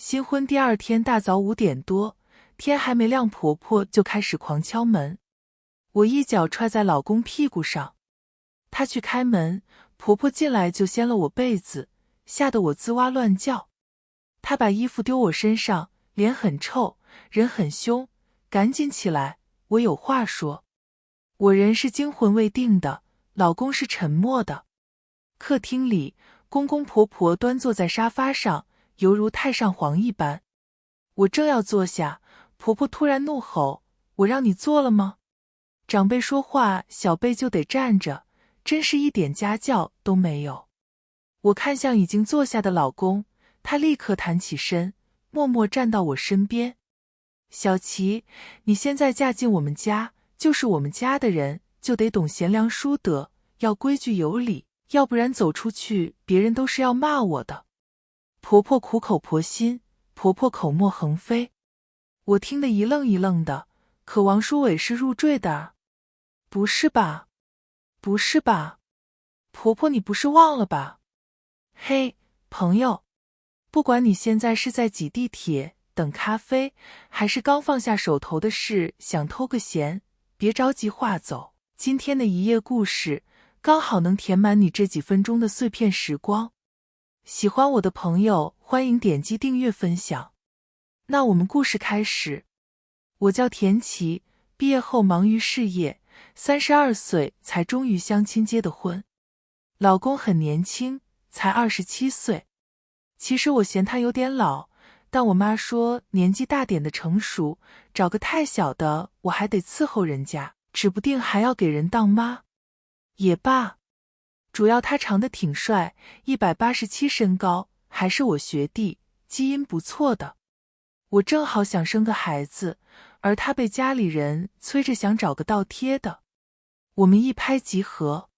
新婚第二天大早5点多，天还没亮，婆婆就开始狂敲门。我一脚踹在老公屁股上，她去开门，婆婆进来就掀了我被子，吓得我吱哇乱叫。她把衣服丢我身上，脸很臭，人很凶，赶紧起来，我有话说。我人是惊魂未定的，老公是沉默的。客厅里，公公婆婆端坐在沙发上，犹如太上皇一般。我正要坐下，婆婆突然怒吼：“我让你坐了吗？长辈说话，小辈就得站着，真是一点家教都没有。”我看向已经坐下的老公，他立刻弹起身，默默站到我身边。小琪，你现在嫁进我们家，就是我们家的人，就得懂贤良淑德，要规矩有礼，要不然走出去，别人都是要骂我的。婆婆苦口婆心，婆婆口沫横飞，我听得一愣一愣的。可王书伟是入赘的啊？不是吧？不是吧？婆婆你不是忘了吧？嘿，朋友，不管你现在是在挤地铁、等咖啡，还是刚放下手头的事想偷个闲，别着急划走。今天的一夜故事刚好能填满你这几分钟的碎片时光。喜欢我的朋友，欢迎点击订阅分享。那我们故事开始。我叫田琪，毕业后忙于事业，32岁才终于相亲结的婚。老公很年轻，才27岁。其实我嫌他有点老，但我妈说年纪大点的成熟，找个太小的我还得伺候人家，指不定还要给人当妈。也罢，主要他长得挺帅，187身高，还是我学弟，基因不错的。我正好想生个孩子，而他被家里人催着想找个倒贴的。我们一拍即合，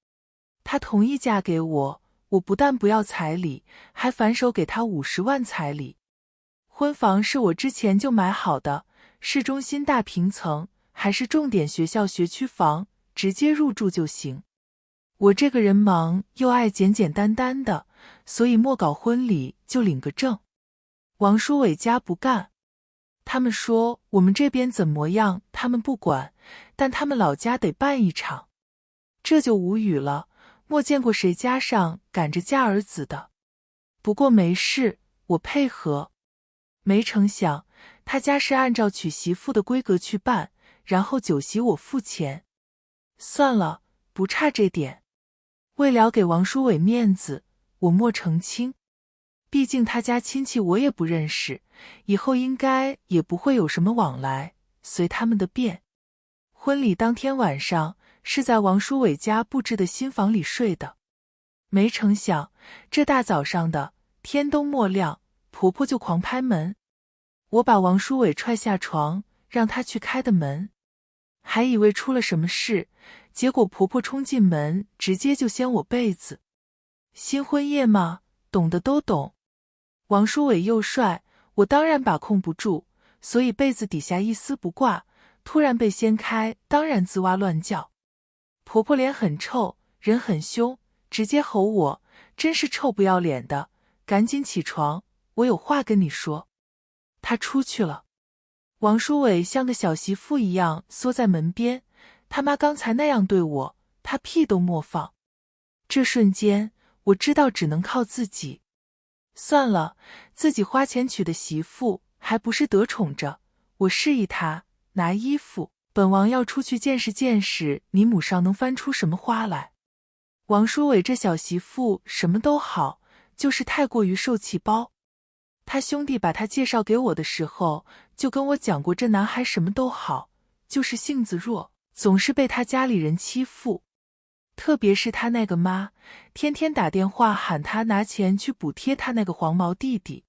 他同意嫁给我，我不但不要彩礼，还反手给他50万彩礼。婚房是我之前就买好的，市中心大平层，还是重点学校学区房，直接入住就行。我这个人忙又爱简简单单的，所以莫搞婚礼就领个证。王书伟家不干，他们说我们这边怎么样他们不管，但他们老家得办一场。这就无语了，没见过谁家上赶着嫁儿子的。不过没事，我配合。没成想他家是按照娶媳妇的规格去办，然后酒席我付钱。算了，不差这点。为了给王书伟面子，我莫澄清。毕竟他家亲戚我也不认识，以后应该也不会有什么往来，随他们的便。婚礼当天晚上是在王书伟家布置的新房里睡的。没成想这大早上的，天都没亮，婆婆就狂拍门。我把王书伟踹下床，让他去开的门。还以为出了什么事，结果婆婆冲进门，直接就掀我被子。新婚夜嘛，懂的都懂。王书伟又帅，我当然把控不住，所以被子底下一丝不挂，突然被掀开，当然吱哇乱叫。婆婆脸很臭，人很凶，直接吼我，真是臭不要脸的，赶紧起床，我有话跟你说。她出去了。王书伟像个小媳妇一样缩在门边，他妈刚才那样对我，他屁都莫放。这瞬间我知道只能靠自己。算了，自己花钱娶的媳妇还不是得宠着。我示意他拿衣服，本王要出去见识见识你母上能翻出什么花来。王书伟这小媳妇什么都好，就是太过于受气包。他兄弟把他介绍给我的时候，就跟我讲过，这男孩什么都好，就是性子弱，总是被他家里人欺负。特别是他那个妈，天天打电话喊他拿钱去补贴他那个黄毛弟弟。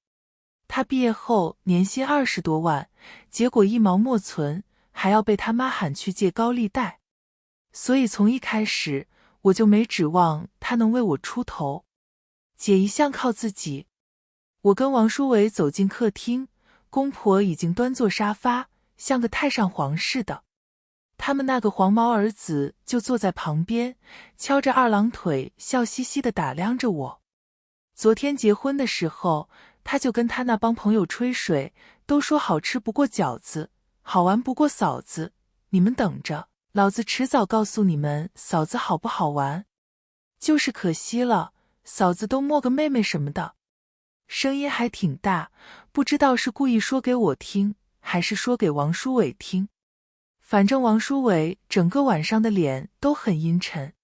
他毕业后年薪20多万，结果一毛莫存，还要被他妈喊去借高利贷。所以从一开始我就没指望他能为我出头。姐一向靠自己。我跟王书伟走进客厅，公婆已经端坐沙发，像个太上皇似的。他们那个黄毛儿子就坐在旁边，敲着二郎腿，笑嘻嘻地打量着我。昨天结婚的时候，他就跟他那帮朋友吹水，都说好吃不过饺子，好玩不过嫂子。你们等着，老子迟早告诉你们嫂子好不好玩。就是可惜了，嫂子都摸个妹妹什么的。声音还挺大，不知道是故意说给我听，还是说给王书伟听。反正王书伟整个晚上的脸都很阴沉。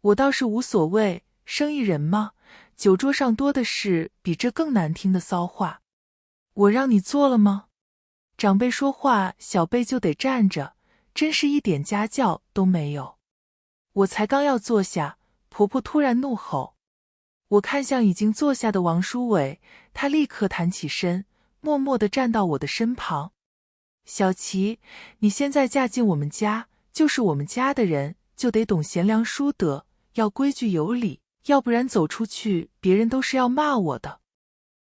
我倒是无所谓，生意人嘛，酒桌上多的是比这更难听的骚话。我让你做了吗？长辈说话，小辈就得站着，真是一点家教都没有。我才刚要坐下，婆婆突然怒吼。我看向已经坐下的王书伟，他立刻弹起身，默默地站到我的身旁。小琪，你现在嫁进我们家，就是我们家的人，就得懂贤良淑德，要规矩有礼，要不然走出去，别人都是要骂我的。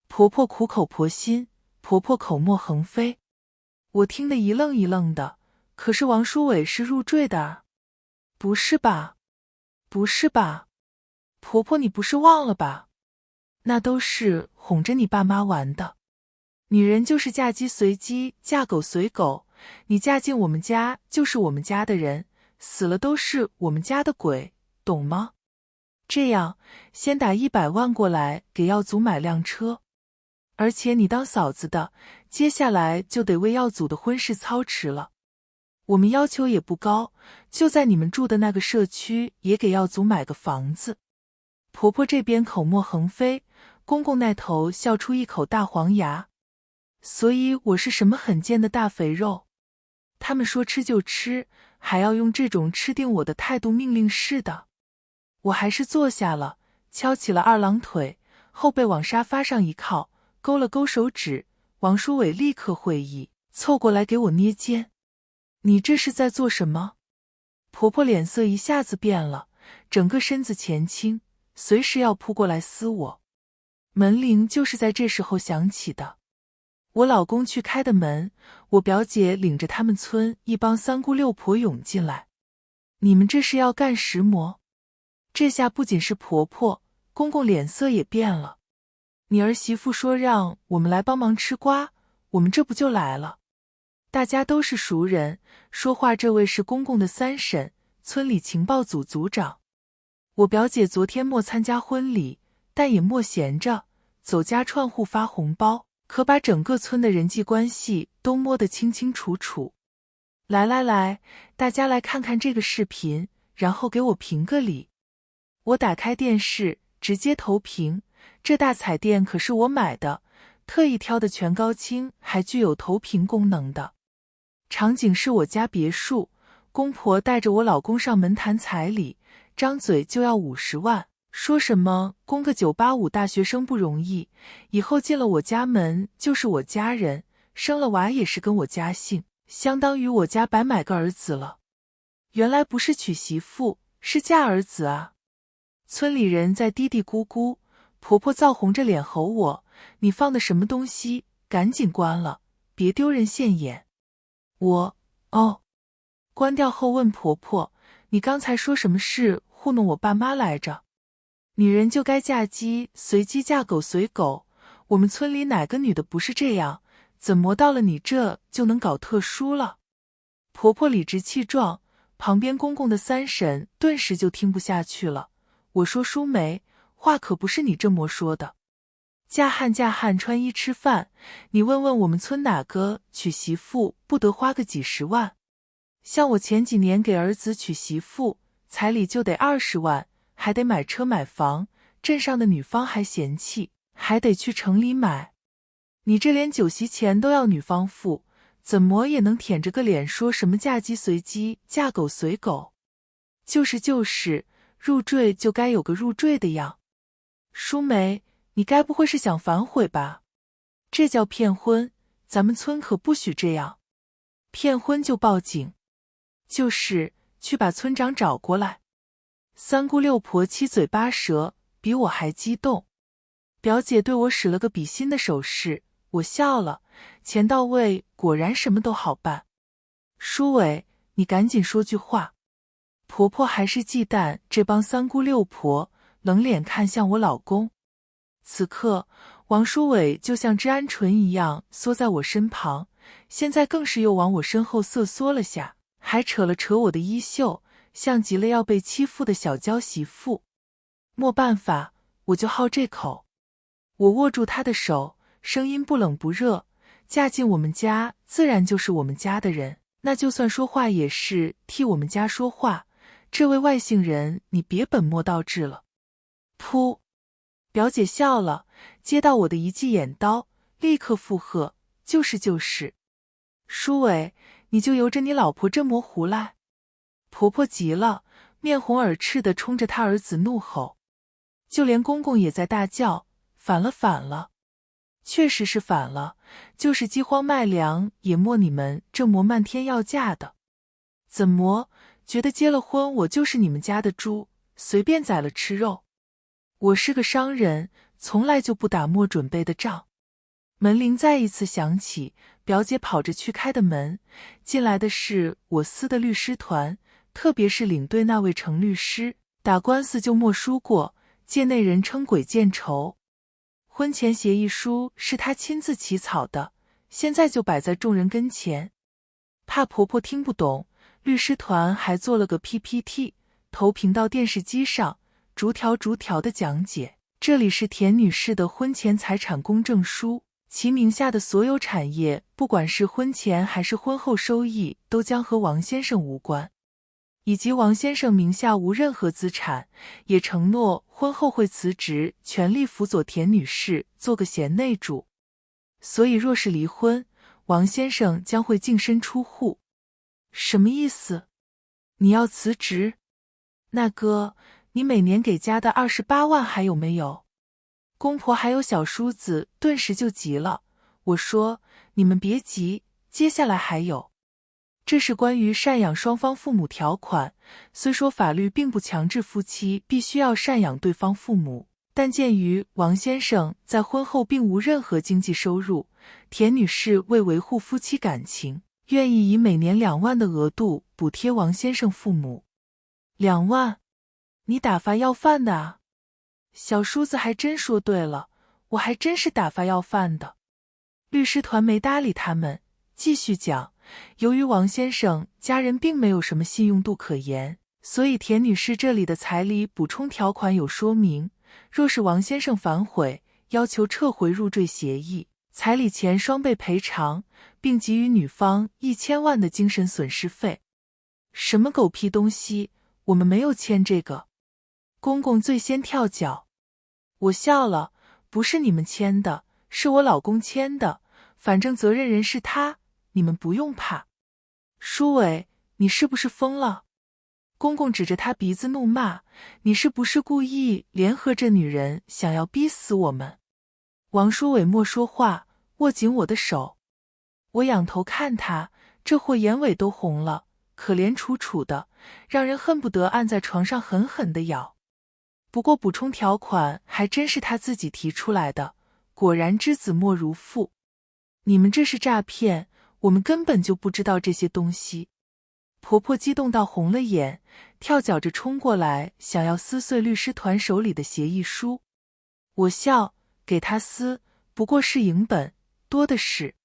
婆婆苦口婆心，婆婆口沫横飞。我听得一愣一愣的，可是王书伟是入赘的啊。不是吧？不是吧？婆婆你不是忘了吧？那都是哄着你爸妈玩的。女人就是嫁鸡随鸡，嫁狗随狗，你嫁进我们家就是我们家的人，死了都是我们家的鬼，懂吗？这样，先打100万过来给耀祖买辆车。而且你当嫂子的，接下来就得为耀祖的婚事操持了。我们要求也不高，就在你们住的那个社区也给耀祖买个房子。婆婆这边口沫横飞，公公那头笑出一口大黄牙。所以我是什么很贱的大肥肉？他们说吃就吃，还要用这种吃定我的态度命令式的。我还是坐下了，翘起了二郎腿，后背往沙发上一靠，勾了勾手指。王书伟立刻会意，凑过来给我捏肩。你这是在做什么？婆婆脸色一下子变了，整个身子前倾，随时要扑过来撕我。门铃就是在这时候响起的。我老公去开的门，我表姐领着他们村一帮三姑六婆涌进来。你们这是要干石磨？这下不仅是婆婆，公公脸色也变了。你儿媳妇说让我们来帮忙吃瓜，我们这不就来了。大家都是熟人，说话这位是公公的三婶，村里情报组组长。我表姐昨天没参加婚礼，但也没闲着，走家串户发红包，可把整个村的人际关系都摸得清清楚楚。来来来，大家来看看这个视频，然后给我评个理。我打开电视，直接投屏。这大彩电可是我买的，特意挑的全高清，还具有投屏功能的。场景是我家别墅，公婆带着我老公上门谈彩礼，张嘴就要50万，说什么供个985大学生不容易，以后进了我家门就是我家人，生了娃也是跟我家姓，相当于我家白买个儿子了。原来不是娶媳妇，是嫁儿子啊！村里人在嘀嘀咕咕，婆婆燥红着脸吼我：“你放的什么东西？赶紧关了，别丢人现眼。”哦，关掉后问婆婆：“你刚才说什么事糊弄我爸妈来着？女人就该嫁鸡随鸡，嫁狗随狗。我们村里哪个女的不是这样？怎么到了你这就能搞特殊了？”婆婆理直气壮，旁边公公的三婶顿时就听不下去了。我说：“淑梅，话可不是你这么说的。嫁汉穿衣吃饭，你问问我们村哪个娶媳妇不得花个几十万？像我前几年给儿子娶媳妇，彩礼就得20万，还得买车买房，镇上的女方还嫌弃，还得去城里买。你这连酒席钱都要女方付，怎么也能舔着个脸说什么嫁鸡随鸡，嫁狗随狗？就是，入赘就该有个入赘的样。淑梅，你该不会是想反悔吧？这叫骗婚，咱们村可不许这样。骗婚就报警。去把村长找过来。三姑六婆七嘴八舌，比我还激动。表姐对我使了个比心的手势，我笑了，钱到位，果然什么都好办。书伟，你赶紧说句话。婆婆还是忌惮这帮三姑六婆，冷脸看向我老公。此刻，王书伟就像只鹌鹑一样缩在我身旁，现在更是又往我身后瑟缩了下，还扯了扯我的衣袖，像极了要被欺负的小娇媳妇。没办法，我就好这口。我握住他的手，声音不冷不热，嫁进我们家自然就是我们家的人，那就算说话也是替我们家说话，这位外姓人你别本末倒置了。噗！表姐笑了，接到我的一记眼刀，立刻附和，就是就是。书伟，你就由着你老婆这模胡来。婆婆急了，面红耳赤地冲着她儿子怒吼，就连公公也在大叫，反了反了。确实是反了，就是饥荒卖粮也没你们这模漫天要价的。怎么觉得结了婚我就是你们家的猪，随便宰了吃肉？我是个商人，从来就不打没准备的仗。门铃再一次响起，表姐跑着去开的门，进来的是我司的律师团，特别是领队那位程律师，打官司就没输过，界内人称鬼见愁。婚前协议书是他亲自起草的，现在就摆在众人跟前。怕婆婆听不懂，律师团还做了个 PPT， 投屏到电视机上，逐条逐条的讲解。这里是田女士的婚前财产公证书，其名下的所有产业，不管是婚前还是婚后收益，都将和王先生无关，以及王先生名下无任何资产，也承诺婚后会辞职，全力辅佐田女士做个贤内助。所以若是离婚，王先生将会净身出户。什么意思？你要辞职？那哥，你每年给家的28万还有没有？公婆还有小叔子顿时就急了。我说，你们别急，接下来还有。这是关于赡养双方父母条款，虽说法律并不强制夫妻必须要赡养对方父母，但鉴于王先生在婚后并无任何经济收入，田女士为维护夫妻感情，愿意以每年2万的额度补贴王先生父母。2万？你打发要饭的啊？小叔子还真说对了，我还真是打发要饭的。律师团没搭理他们，继续讲，由于王先生家人并没有什么信用度可言，所以田女士这里的彩礼补充条款有说明，若是王先生反悔，要求撤回入赘协议，彩礼钱双倍赔偿，并给予女方1000万的精神损失费。什么狗屁东西，我们没有签这个。公公最先跳脚。我笑了，不是你们签的，是我老公签的，反正责任人是他，你们不用怕。书伟，你是不是疯了？公公指着他鼻子怒骂，你是不是故意联合这女人想要逼死我们？王书伟莫说话，握紧我的手。我仰头看他，这货眼尾都红了，可怜楚楚的，让人恨不得按在床上狠狠地咬。不过补充条款还真是他自己提出来的，果然知子莫如父。你们这是诈骗，我们根本就不知道这些东西。婆婆激动到红了眼，跳脚着冲过来，想要撕碎律师团手里的协议书。我笑，给他撕，不过是影本，多的是。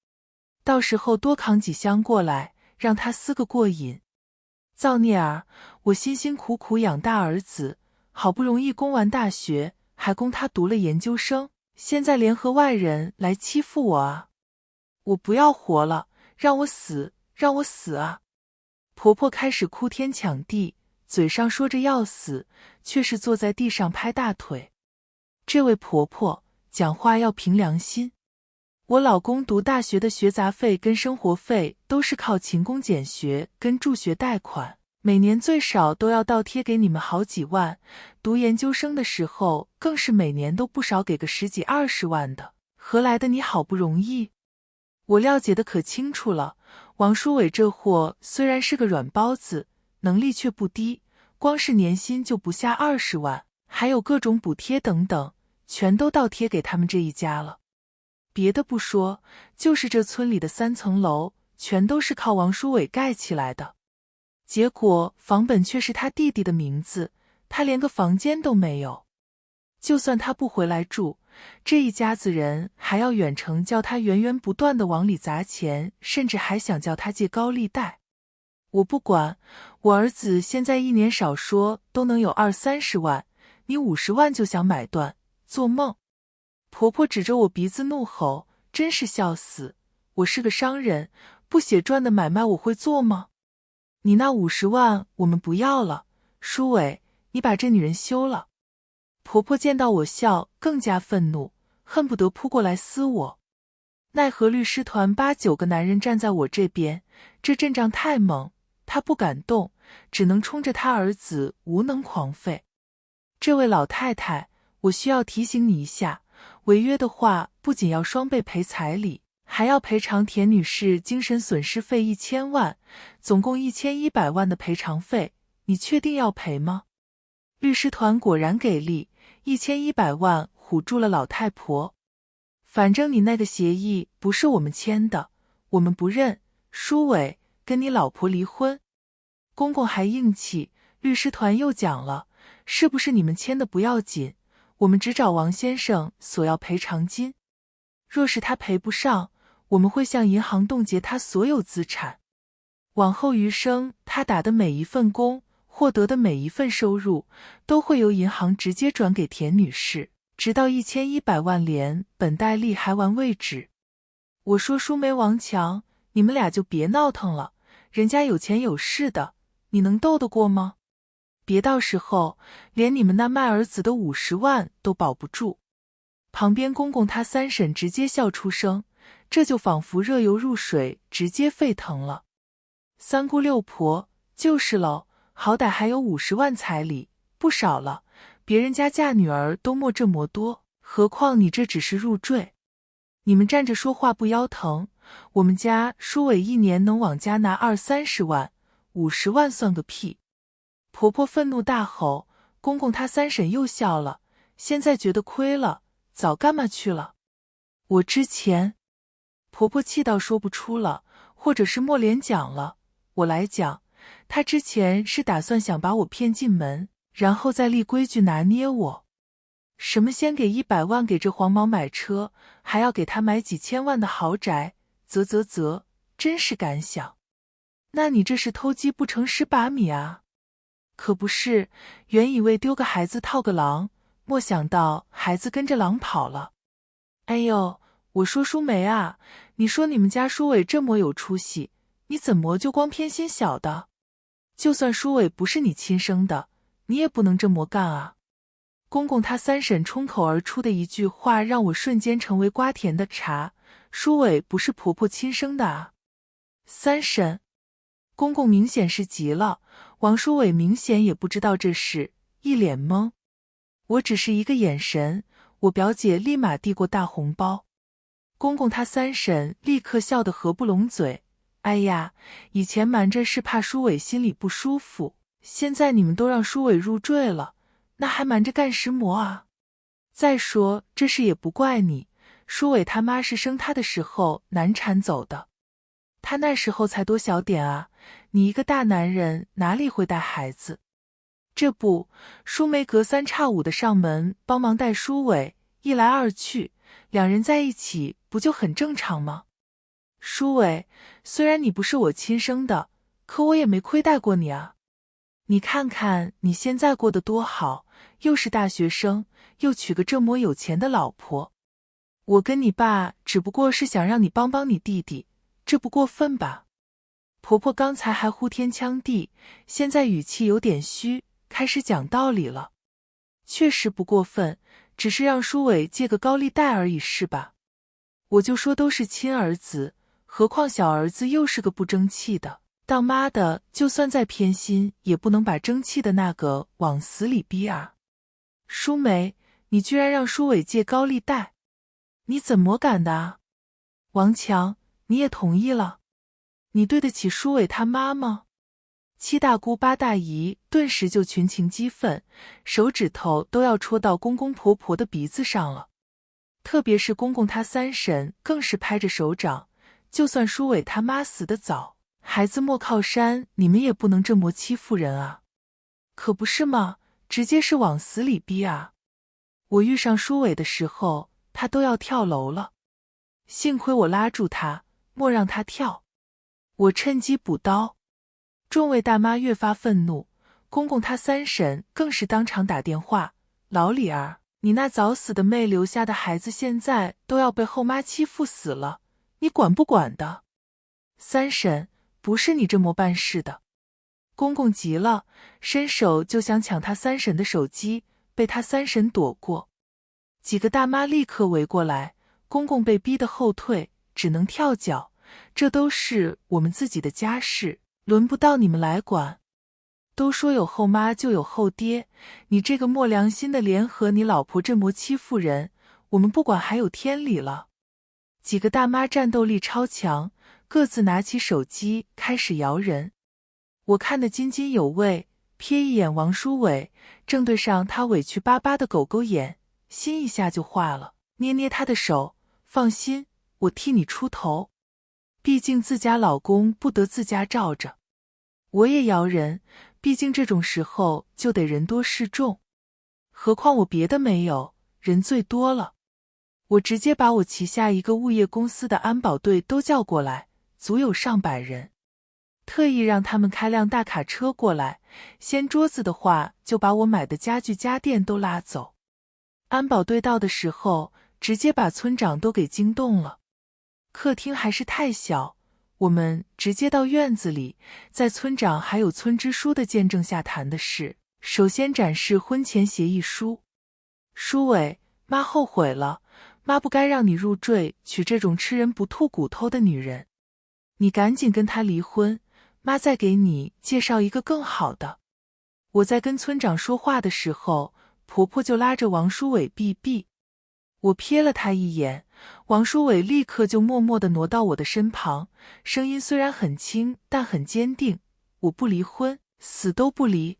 到时候多扛几箱过来，让他撕个过瘾。造孽儿，我辛辛苦苦养大儿子，好不容易供完大学，还供他读了研究生，现在联合外人来欺负我啊！我不要活了，让我死，让我死啊！婆婆开始哭天抢地，嘴上说着要死，却是坐在地上拍大腿。这位婆婆讲话要凭良心。我老公读大学的学杂费跟生活费都是靠勤工俭学跟助学贷款，每年最少都要倒贴给你们好几万，读研究生的时候更是每年都不少给个10几20万的，何来的你好不容易？我了解的可清楚了，王书伟这货虽然是个软包子，能力却不低，光是年薪就不下20万，还有各种补贴等等，全都倒贴给他们这一家了。别的不说，就是这村里的3层楼，全都是靠王书伟盖起来的。结果房本却是他弟弟的名字，他连个房间都没有。就算他不回来住，这一家子人还要远程叫他源源不断地往里砸钱，甚至还想叫他借高利贷。我不管，我儿子现在一年少说都能有20-30万，你50万就想买断，做梦！婆婆指着我鼻子怒吼，真是笑死！我是个商人，不血赚的买卖我会做吗？你那50万我们不要了，舒伟，你把这女人休了。婆婆见到我笑，更加愤怒，恨不得扑过来撕我。奈何律师团8-9个男人站在我这边，这阵仗太猛，他不敢动，只能冲着他儿子无能狂吠。这位老太太，我需要提醒你一下，违约的话不仅要双倍赔彩礼，还要赔偿田女士精神损失费1000万，总共1100万的赔偿费，你确定要赔吗？律师团果然给力，1100万唬住了老太婆。反正你那个协议不是我们签的，我们不认，舒伟，跟你老婆离婚。公公还硬气，律师团又讲了，是不是你们签的不要紧，我们只找王先生索要赔偿金。若是他赔不上，我们会向银行冻结他所有资产。往后余生，他打的每一份工，获得的每一份收入，都会由银行直接转给田女士，直到1100万连本带利还完为止。我说舒梅、王强，你们俩就别闹腾了，人家有钱有势的，你能斗得过吗？别到时候连你们那卖儿子的50万都保不住。旁边公公他三婶直接笑出声，这就仿佛热油入水，直接沸腾了。三姑六婆，就是喽，好歹还有50万彩礼，不少了，别人家嫁女儿都没这么多，何况你这只是入赘。你们站着说话不腰疼，我们家舒伟一年能往家拿20-30万，50万算个屁。婆婆愤怒大吼，公公他三婶又笑了，现在觉得亏了，早干嘛去了。我之前，婆婆气到说不出了，或者是莫脸讲了，我来讲，她之前是打算想把我骗进门，然后再立规矩拿捏我。什么先给100万给这黄毛买车，还要给他买几千万的豪宅，啧，真是敢想。那你这是偷鸡不成蚀把米啊。可不是，原以为丢个孩子套个狼，莫想到孩子跟着狼跑了。哎呦，我说舒梅啊，你说你们家舒伟这么有出息，你怎么就光偏心小的？就算舒伟不是你亲生的，你也不能这么干啊。公公他三婶冲口而出的一句话让我瞬间成为瓜甜的茶，舒伟不是婆婆亲生的啊。三婶，公公明显是急了，王舒伟明显也不知道这事，一脸懵。我只是一个眼神，我表姐立马递过大红包。公公他三婶立刻笑得合不拢嘴，哎呀，以前瞒着是怕舒伟心里不舒服，现在你们都让舒伟入赘了，那还瞒着干什么啊？再说这事也不怪你，舒伟他妈是生他的时候难产走的，他那时候才多小点啊，你一个大男人哪里会带孩子？这不，舒梅隔三差五的上门帮忙带舒伟，一来二去，两人在一起不就很正常吗？舒伟，虽然你不是我亲生的，可我也没亏待过你啊。你看看你现在过得多好，又是大学生，又娶个这么有钱的老婆。我跟你爸只不过是想让你帮帮你弟弟，这不过分吧？婆婆刚才还呼天抢地，现在语气有点虚，开始讲道理了。确实不过分，只是让舒伟借个高利贷而已，是吧？我就说都是亲儿子，何况小儿子又是个不争气的，当妈的就算再偏心，也不能把争气的那个往死里逼啊。舒梅，你居然让舒伟借高利贷，你怎么敢的啊？王强，你也同意了？你对得起舒伟他妈吗？七大姑八大姨顿时就群情激愤，手指头都要戳到公公婆婆的鼻子上了。特别是公公他三婶更是拍着手掌，就算舒伟他妈死得早，孩子莫靠山，你们也不能这么欺负人啊。可不是吗？直接是往死里逼啊。我遇上舒伟的时候，他都要跳楼了，幸亏我拉住他，莫让他跳。我趁机补刀。众位大妈越发愤怒，公公他三婶更是当场打电话：老李儿，你那早死的妹留下的孩子现在都要被后妈欺负死了，你管不管的？三婶，不是你这么办事的。公公急了，伸手就想抢他三婶的手机，被他三婶躲过。几个大妈立刻围过来，公公被逼得后退，只能跳脚。这都是我们自己的家事，轮不到你们来管。都说有后妈就有后爹，你这个没良心的联合你老婆这么欺负人，我们不管还有天理了。几个大妈战斗力超强，各自拿起手机开始摇人。我看得津津有味，瞥一眼王书伟，正对上他委屈巴巴的狗狗眼，心一下就化了，捏捏他的手，放心，我替你出头。毕竟自家老公不得自家罩着。我也摇人，毕竟这种时候就得人多势众。何况我别的没有，人最多了。我直接把我旗下一个物业公司的安保队都叫过来，足有上百人。特意让他们开辆大卡车过来，掀桌子的话就把我买的家具家电都拉走。安保队到的时候，直接把村长都给惊动了。客厅还是太小，我们直接到院子里，在村长还有村支书的见证下谈的事。首先展示婚前协议书。书伟，妈后悔了，妈不该让你入赘娶这种吃人不吐骨头的女人，你赶紧跟她离婚，妈再给你介绍一个更好的。我在跟村长说话的时候，婆婆就拉着王书伟避避。我瞥了他一眼，王书伟立刻就默默地挪到我的身旁，声音虽然很轻，但很坚定：我不离婚，死都不离。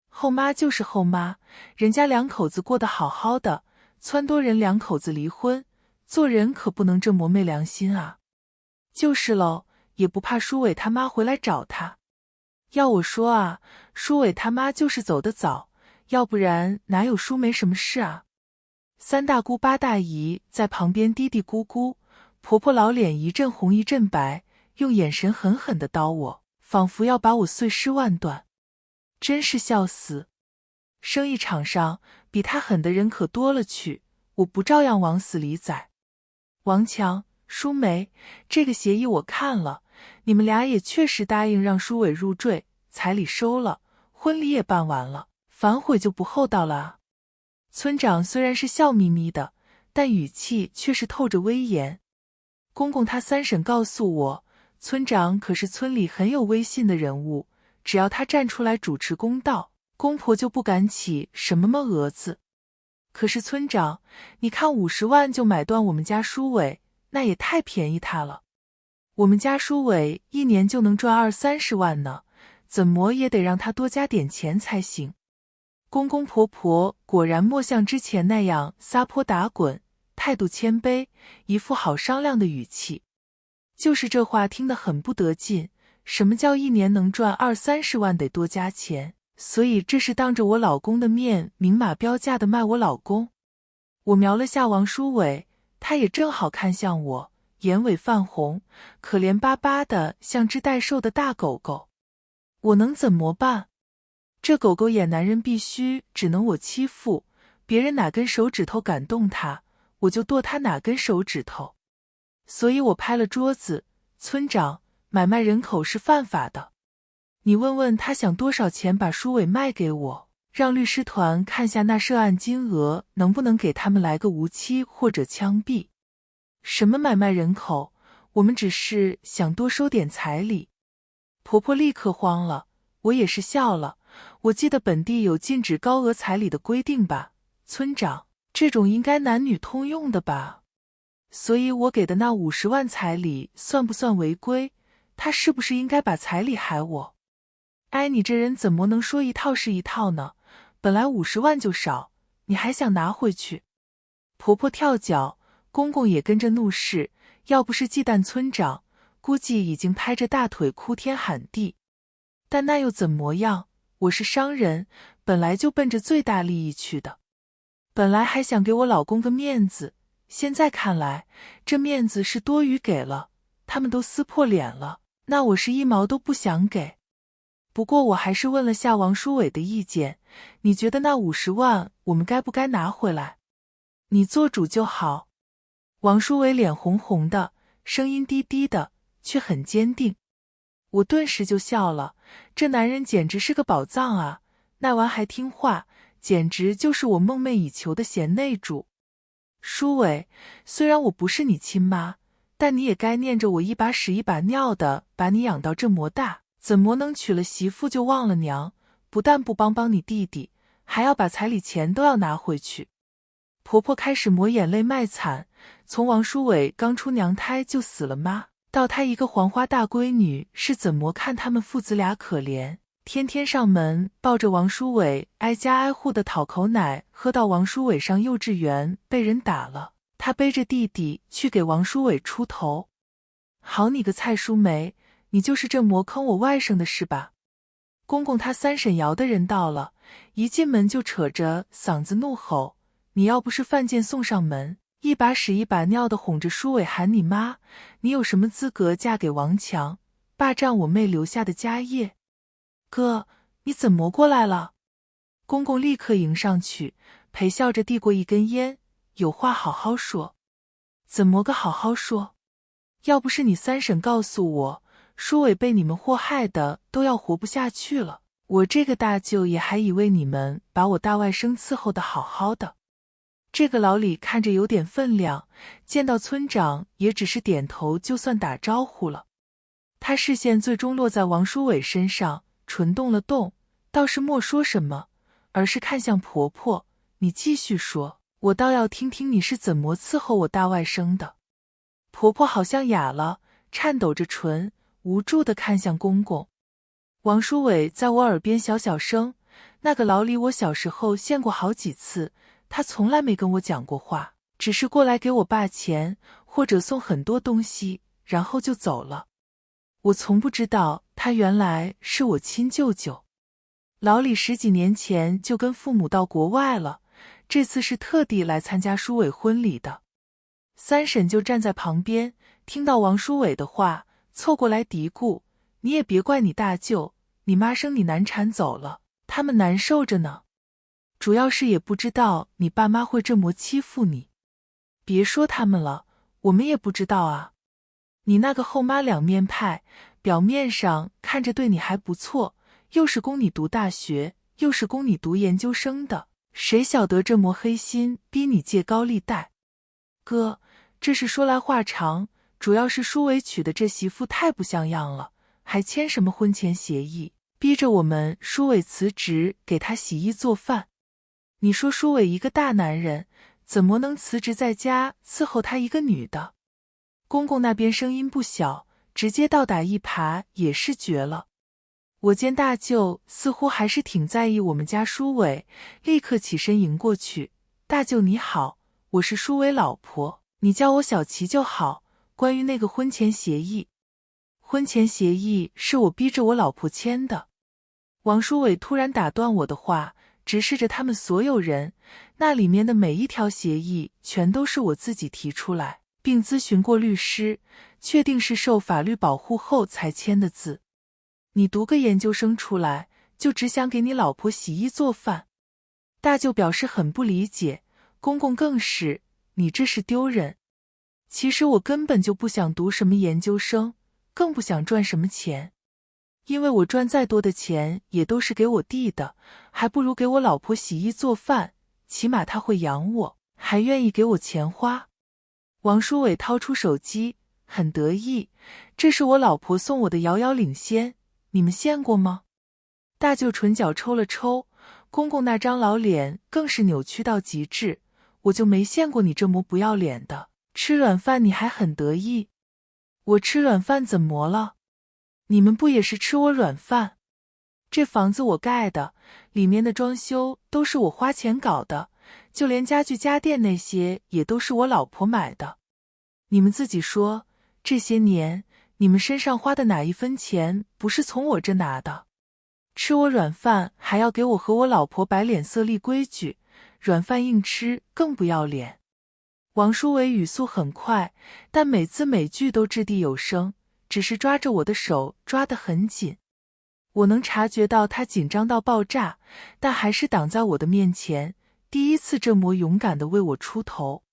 后妈就是后妈，人家两口子过得好好的，撺掇人两口子离婚，做人可不能这么昧良心啊。就是喽，也不怕书伟他妈回来找他。要我说啊，书伟他妈就是走得早，要不然哪有书没什么事啊。三大姑八大姨在旁边嘀嘀咕咕，婆婆老脸一阵红一阵白，用眼神狠狠地叨我，仿佛要把我碎尸万段。真是笑死。生意场上比他狠的人可多了去，我不照样往死里宰。王强、舒梅，这个协议我看了，你们俩也确实答应让舒伟入赘，彩礼收了，婚礼也办完了，反悔就不厚道了啊。村长虽然是笑眯眯的，但语气却是透着威严。公公他三婶告诉我，村长可是村里很有威信的人物，只要他站出来主持公道，公婆就不敢起什么么蛾子。可是村长，你看50万就买断我们家舒伟，那也太便宜他了。我们家舒伟一年就能赚20-30万呢，怎么也得让他多加点钱才行。公公婆婆果然莫像之前那样撒泼打滚，态度谦卑，一副好商量的语气。就是这话听得很不得劲，什么叫一年能赚20-30万得多加钱？所以这是当着我老公的面明码标价的卖我老公。我瞄了下王书伟，他也正好看向我，眼尾泛红，可怜巴巴的像只待瘦的大狗狗。我能怎么办？这狗狗眼男人必须只能我欺负，别人哪根手指头敢动他，我就剁他哪根手指头。所以我拍了桌子，村长，买卖人口是犯法的。你问问他想多少钱把舒伟卖给我，让律师团看下那涉案金额能不能给他们来个无期或者枪毙。什么买卖人口，我们只是想多收点彩礼。婆婆立刻慌了，我也是笑了。我记得本地有禁止高额彩礼的规定吧，村长，这种应该男女通用的吧？所以我给的那50万彩礼算不算违规？他是不是应该把彩礼还我？哎，你这人怎么能说一套是一套呢？本来50万就少，你还想拿回去？婆婆跳脚，公公也跟着怒视，要不是忌惮村长，估计已经拍着大腿哭天喊地。但那又怎么样？我是商人，本来就奔着最大利益去的。本来还想给我老公个面子，现在看来，这面子是多余给了，他们都撕破脸了，那我是一毛都不想给。不过我还是问了下王书伟的意见，你觉得那50万我们该不该拿回来？你做主就好。王书伟脸红红的，声音低低的，却很坚定。我顿时就笑了，这男人简直是个宝藏啊，那完还听话，简直就是我梦寐以求的贤内助。书伟，虽然我不是你亲妈，但你也该念着我一把屎一把尿的把你养到这么大，怎么能娶了媳妇就忘了娘，不但不帮你弟弟，还要把彩礼钱都要拿回去。婆婆开始抹眼泪卖惨，从王书伟刚出娘胎就死了妈，到她一个黄花大闺女是怎么看他们父子俩可怜，天天上门抱着王书伟挨家挨户的讨口奶，喝到王书伟上幼稚园被人打了，她背着弟弟去给王书伟出头。好你个蔡淑梅，你就是这么坑我外甥的是吧？公公他三婶摇的人到了，一进门就扯着嗓子怒吼，你要不是犯贱送上门，一把屎一把尿的哄着书伟喊你妈，你有什么资格嫁给王强，霸占我妹留下的家业？哥，你怎么过来了？公公立刻迎上去，陪笑着递过一根烟，有话好好说。怎么个好好说？要不是你三婶告诉我，书伟被你们祸害的都要活不下去了，我这个大舅也还以为你们把我大外甥伺候得好好的。这个老李看着有点分量，见到村长也只是点头就算打招呼了。他视线最终落在王书伟身上，唇动了动，倒是莫说什么，而是看向婆婆，你继续说，我倒要听听你是怎么伺候我大外甥的。婆婆好像哑了，颤抖着唇，无助地看向公公。王书伟在我耳边小小声，那个老李我小时候见过好几次，他从来没跟我讲过话，只是过来给我爸钱，或者送很多东西，然后就走了。我从不知道他原来是我亲舅舅。老李10几年前就跟父母到国外了，这次是特地来参加书伟婚礼的。三婶就站在旁边，听到王书伟的话，凑过来嘀咕，你也别怪你大舅，你妈生你难产走了，他们难受着呢。主要是也不知道你爸妈会这么欺负你。别说他们了，我们也不知道啊。你那个后妈两面派，表面上看着对你还不错，又是供你读大学，又是供你读研究生的，谁晓得这么黑心逼你借高利贷。哥，这是说来话长，主要是书伟娶的这媳妇太不像样了，还签什么婚前协议，逼着我们书伟辞职给他洗衣做饭。你说书伟一个大男人，怎么能辞职在家伺候他一个女的？公公那边声音不小，直接倒打一耙也是绝了。我见大舅似乎还是挺在意我们家书伟，立刻起身迎过去，大舅你好，我是书伟老婆，你叫我小琪就好。关于那个婚前协议，婚前协议是我逼着我老婆签的。王书伟突然打断我的话，直视着他们所有人，那里面的每一条协议全都是我自己提出来，并咨询过律师，确定是受法律保护后才签的字。你读个研究生出来，就只想给你老婆洗衣做饭？大舅表示很不理解，公公更是，你这是丢人。其实我根本就不想读什么研究生，更不想赚什么钱。因为我赚再多的钱也都是给我弟的，还不如给我老婆洗衣做饭，起码她会养我，还愿意给我钱花。王书伟掏出手机，很得意，这是我老婆送我的遥遥领先，你们见过吗？大舅唇角抽了抽，公公那张老脸更是扭曲到极致，我就没见过你这么不要脸的，吃软饭你还很得意。我吃软饭怎么了？你们不也是吃我软饭？这房子我盖的，里面的装修都是我花钱搞的，就连家具家电那些也都是我老婆买的。你们自己说，这些年你们身上花的哪一分钱不是从我这拿的？吃我软饭还要给我和我老婆摆脸色立规矩，软饭硬吃，更不要脸。王书伟语速很快，但每字每句都掷地有声，只是抓着我的手抓得很紧。我能察觉到他紧张到爆炸，但还是挡在我的面前，第一次这么勇敢地为我出头。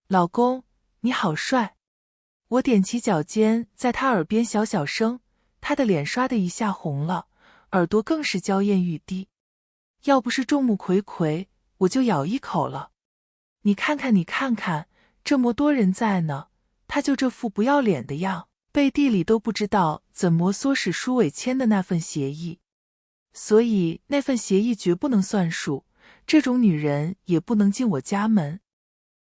老公，你好帅。我踮起脚尖在他耳边小小声，他的脸刷的一下红了，耳朵更是娇艳欲滴。要不是众目睽睽，我就咬一口了。你看看你看看，这么多人在呢，他就这副不要脸的样，背地里都不知道怎么唆使舒伟签的那份协议。所以那份协议绝不能算数，这种女人也不能进我家门。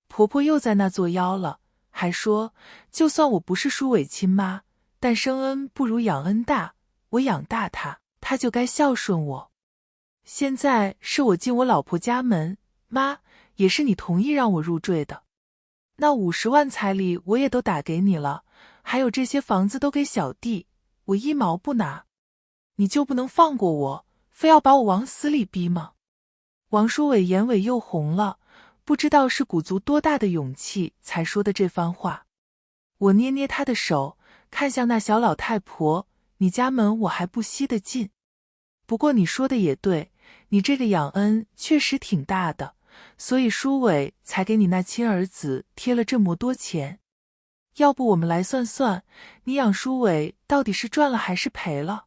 婆婆又在那作妖了，还说就算我不是舒伟亲妈，但生恩不如养恩大，我养大她，她就该孝顺我。现在是我进我老婆家门，妈，也是你同意让我入赘的。那50万彩礼我也都打给你了，还有这些房子都给小弟，我一毛不拿。你就不能放过我，非要把我往死里逼吗？王书伟眼尾又红了，不知道是鼓足多大的勇气才说的这番话。我捏捏他的手，看向那小老太婆，你家门我还不惜得进。不过你说的也对，你这个养恩确实挺大的，所以舒伟才给你那亲儿子贴了这么多钱。要不我们来算算，你养舒伟到底是赚了还是赔了？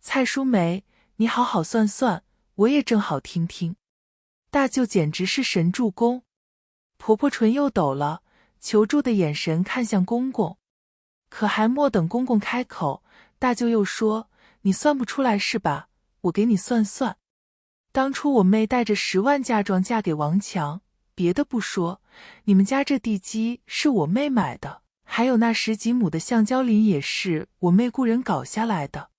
蔡淑梅，你好好算算，我也正好听听。大舅简直是神助攻。婆婆唇又抖了，求助的眼神看向公公。可还莫等公公开口，大舅又说，你算不出来是吧？我给你算算。当初我妹带着10万嫁妆嫁给王强，别的不说，你们家这地基是我妹买的，还有那10几亩的橡胶林也是我妹雇人搞下来的。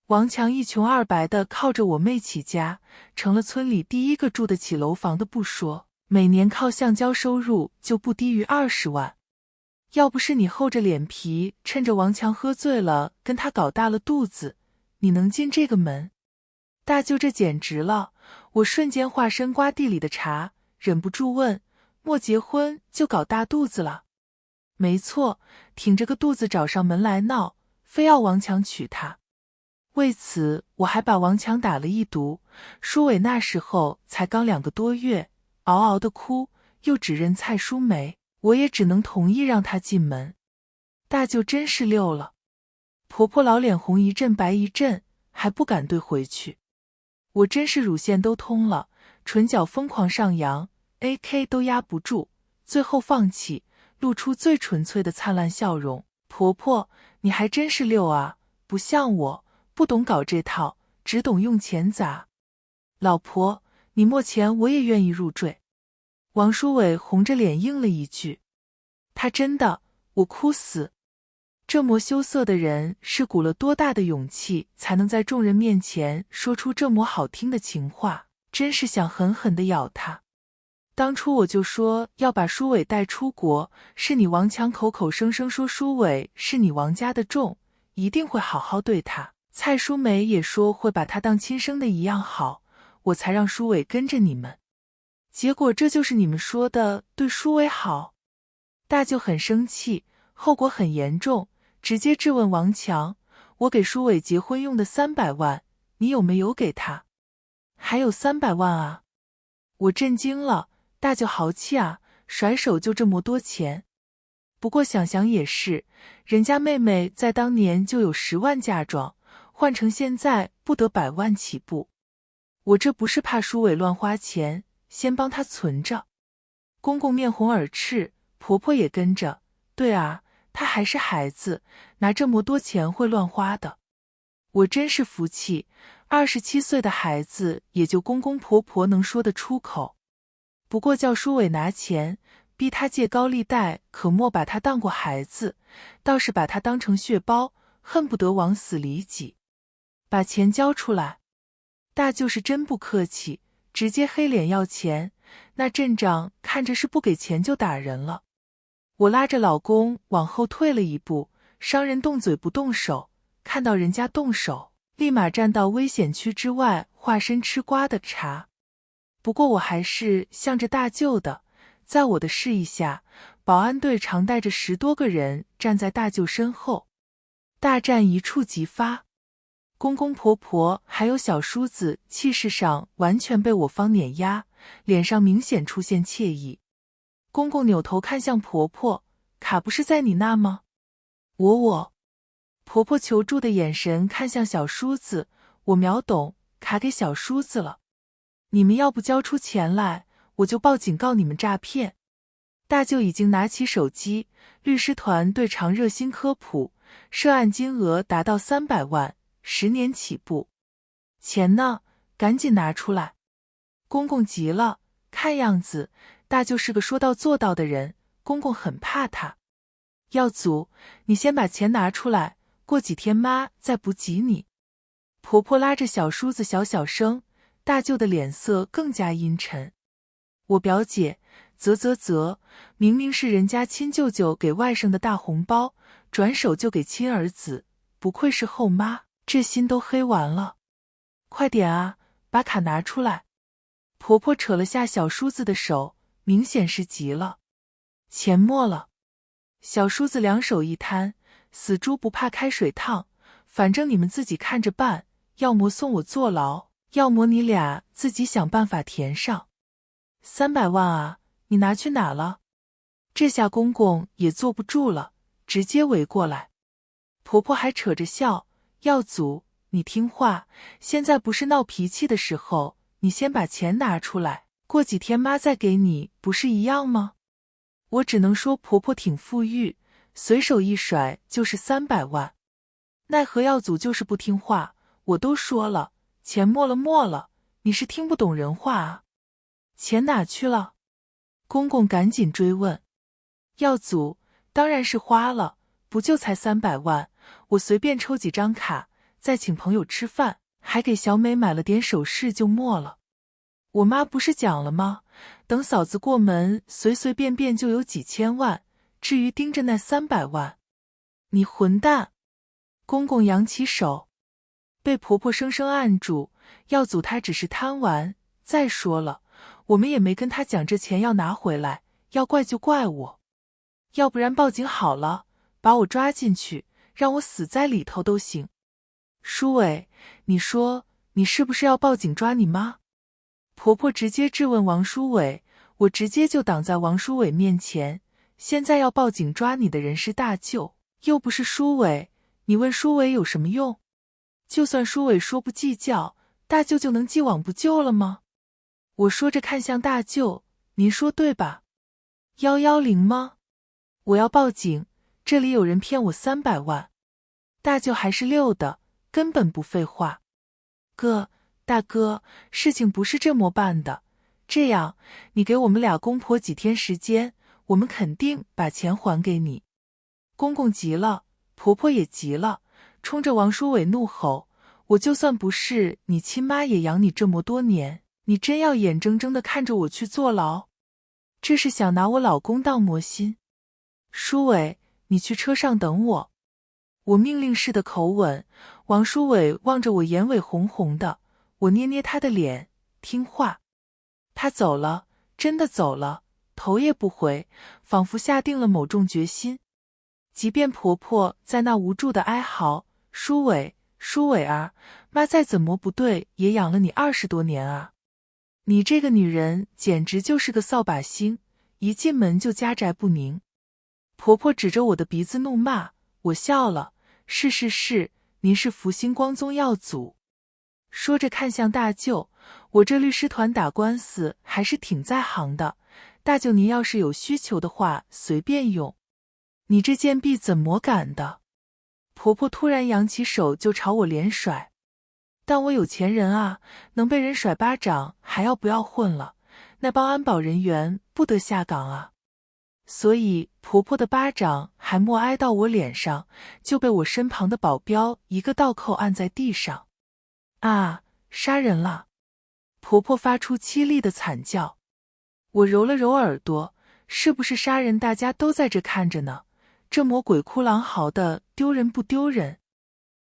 王强一穷二白的靠着我妹起家，成了村里第一个住得起楼房的不说，每年靠橡胶收入就不低于20万。要不是你厚着脸皮趁着王强喝醉了跟他搞大了肚子，你能进这个门？大舅这简直了，我瞬间化身瓜地里的茶，忍不住问，莫结婚就搞大肚子了？没错，挺着个肚子找上门来闹，非要王强娶她。为此我还把王强打了一毒，舒伟那时候才刚2个多月，嗷嗷的哭，又只认蔡淑梅，我也只能同意让她进门。大舅真是溜了。婆婆老脸红一阵白一阵，还不敢对回去。我真是乳腺都通了，唇角疯狂上扬， AK 都压不住，最后放弃，露出最纯粹的灿烂笑容。婆婆，你还真是溜啊，不像我，不懂搞这套，只懂用钱砸。老婆，你没钱我也愿意入赘。王书伟红着脸应了一句。他真的，我哭死。这么羞涩的人是鼓了多大的勇气才能在众人面前说出这么好听的情话，真是想狠狠地咬他。当初我就说要把舒伟带出国，是你王强口口声声说舒伟是你王家的种，一定会好好对他。蔡淑梅也说会把他当亲生的一样好，我才让舒伟跟着你们。结果这就是你们说的对舒伟好？大舅很生气，后果很严重，直接质问王强，我给舒伟结婚用的300万，你有没有给他？还有300万啊！我震惊了，大舅豪气啊，甩手就这么多钱。不过想想也是，人家妹妹在当年就有10万嫁妆，换成现在不得100万起步。我这不是怕舒伟乱花钱，先帮他存着。公公面红耳赤，婆婆也跟着，对啊，他还是孩子，拿这么多钱会乱花的。我真是服气，27岁的孩子也就公公婆婆能说得出口。不过叫舒伟拿钱，逼他借高利贷，可莫把他当过孩子，倒是把他当成血包，恨不得往死里挤。把钱交出来。大舅是真不客气，直接黑脸要钱，那阵仗看着是不给钱就打人了。我拉着老公往后退了一步，商人动嘴不动手，看到人家动手，立马站到危险区之外，化身吃瓜的茶。不过我还是向着大舅的，在我的示意下，保安队常带着10多个人站在大舅身后。大战一触即发，公公婆婆还有小叔子气势上完全被我方碾压，脸上明显出现怯意。公公扭头看向婆婆，卡不是在你那吗？我。婆婆求助的眼神看向小叔子，我秒懂，卡给小叔子了。你们要不交出钱来，我就报警告你们诈骗。大舅已经拿起手机，律师团队常热心科普，涉案金额达到300万，10年起步。钱呢？赶紧拿出来。公公急了，看样子大舅是个说到做到的人，公公很怕他。耀祖，你先把钱拿出来，过几天妈再补给你。婆婆拉着小叔子小声，大舅的脸色更加阴沉。我表姐，明明是人家亲舅舅给外甥的大红包，转手就给亲儿子，不愧是后妈，这心都黑完了。快点啊，把卡拿出来。婆婆扯了下小叔子的手，明显是急了。钱没了。小叔子两手一摊，死猪不怕开水烫，反正你们自己看着办，要么送我坐牢，要么你俩自己想办法填上。300万啊，你拿去哪了？这下公公也坐不住了，直接围过来。婆婆还扯着笑，耀祖，你听话，现在不是闹脾气的时候，你先把钱拿出来，过几天妈再给你，不是一样吗？我只能说婆婆挺富裕，随手一甩就是300万。奈何耀祖就是不听话，我都说了，钱没了，你是听不懂人话啊。钱哪去了？公公赶紧追问。耀祖，当然是花了，不就才300万，我随便抽几张卡，再请朋友吃饭，还给小美买了点首饰就没了。我妈不是讲了吗？等嫂子过门，随便就有几千万，至于盯着那300万。你混蛋！公公扬起手，被婆婆生生按住。耀祖他只是贪玩，再说了，我们也没跟他讲这钱要拿回来，要怪就怪我。要不然报警好了，把我抓进去，让我死在里头都行。舒伟，你说你是不是要报警抓你妈？婆婆直接质问王舒伟，我直接就挡在王舒伟面前。现在要报警抓你的人是大舅，又不是舒伟，你问舒伟有什么用？就算舒伟说不计较，大舅就能既往不咎了吗？我说着看向大舅，您说对吧？110吗？我要报警，这里有人骗我300万。大舅还是溜的，根本不废话。大哥，事情不是这么办的，这样，你给我们俩公婆几天时间，我们肯定把钱还给你。公公急了，婆婆也急了，冲着王舒伟怒吼，我就算不是你亲妈也养你这么多年，你真要眼睁睁地看着我去坐牢？这是想拿我老公当磨心？舒伟，你去车上等我。我命令式的口吻，王舒伟望着我眼尾红红的，我捏捏他的脸，听话。他走了，真的走了，头也不回，仿佛下定了某种决心。即便婆婆在那无助的哀嚎，舒伟儿，妈再怎么不对也养了你20多年啊，你这个女人简直就是个扫把星，一进门就家宅不宁。婆婆指着我的鼻子怒骂，我笑了，是，您是福星光宗耀祖。说着看向大舅，我这律师团打官司还是挺在行的，大舅您要是有需求的话随便用。你这贱婢怎么敢的？婆婆突然扬起手就朝我连甩。但我有钱人啊，能被人甩巴掌还要不要混了，那帮安保人员不得下岗啊。所以婆婆的巴掌还没挨到我脸上，就被我身旁的保镖一个倒扣按在地上。啊，杀人了！婆婆发出凄厉的惨叫。我揉了揉耳朵，是不是杀人大家都在这看着呢？这么鬼哭狼嚎的，丢人不丢人？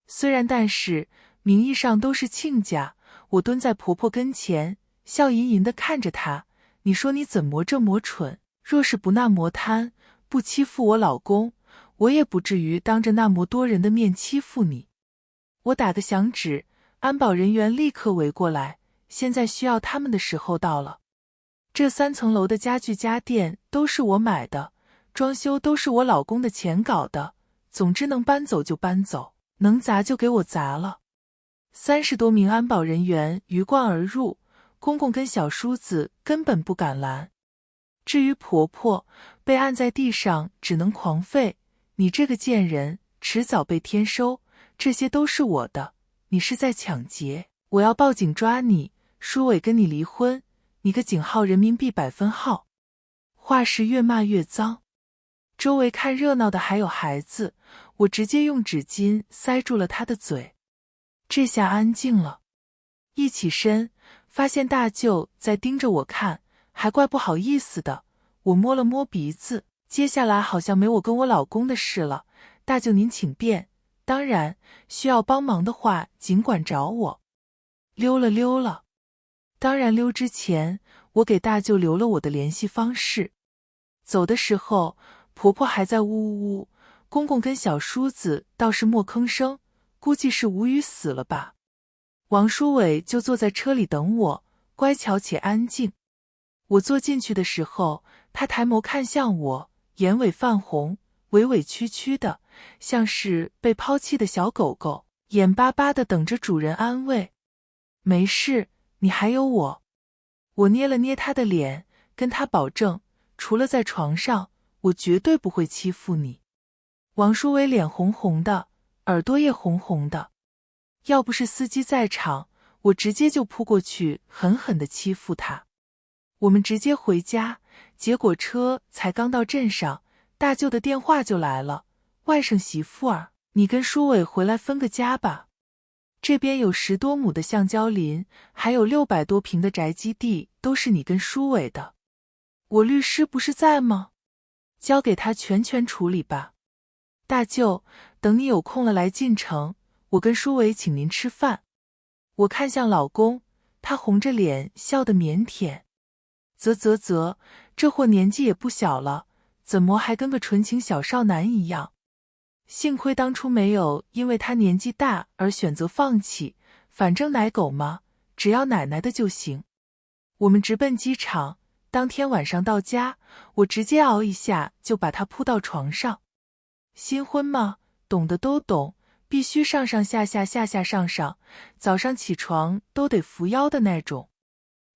虽然但是名义上都是亲家，我蹲在婆婆跟前，笑吟吟地看着他，你说你怎么这么蠢？若是不那么贪，不欺负我老公，我也不至于当着那么多人的面欺负你。我打个响指，安保人员立刻围过来，现在需要他们的时候到了。这3层楼的家具家电都是我买的，装修都是我老公的钱搞的，总之能搬走就搬走，能砸就给我砸了。30多名安保人员鱼贯而入，公公跟小叔子根本不敢拦。至于婆婆，被按在地上只能狂吠，你这个贱人，迟早被天收，这些都是我的，你是在抢劫，我要报警抓你，舒伟跟你离婚，你个井号人民币100分号。话是越骂越脏。周围看热闹的还有孩子，我直接用纸巾塞住了他的嘴。这下安静了。一起身，发现大舅在盯着我看，还怪不好意思的。我摸了摸鼻子，接下来好像没我跟我老公的事了，大舅您请便，当然需要帮忙的话尽管找我。溜了。当然溜之前，我给大舅留了我的联系方式。走的时候，婆婆还在呜呜呜，公公跟小叔子倒是默吭声，估计是无语死了吧。王书伟就坐在车里等我，乖巧且安静。我坐进去的时候，他抬眸看向我，眼尾泛红，委委屈屈的，像是被抛弃的小狗狗，眼巴巴的等着主人安慰。没事，你还有我。我捏了捏他的脸，跟他保证，除了在床上，我绝对不会欺负你。王书伟脸红红的，耳朵也红红的。要不是司机在场，我直接就扑过去，狠狠地欺负他。我们直接回家，结果车才刚到镇上，大舅的电话就来了，外甥媳妇儿，你跟舒伟回来分个家吧。这边有10多亩的橡胶林，还有600多平的宅基地，都是你跟舒伟的。我律师不是在吗？交给他全权处理吧。大舅，等你有空了来晋城，我跟舒伟请您吃饭。我看向老公，他红着脸笑得腼腆。啧，这货年纪也不小了，怎么还跟个纯情小少男一样？幸亏当初没有因为他年纪大而选择放弃，反正奶狗嘛，只要奶奶的就行。我们直奔机场，当天晚上到家，我直接熬一下就把他扑到床上。新婚嘛，懂的都懂，必须上上下下下下上上，早上起床都得扶腰的那种。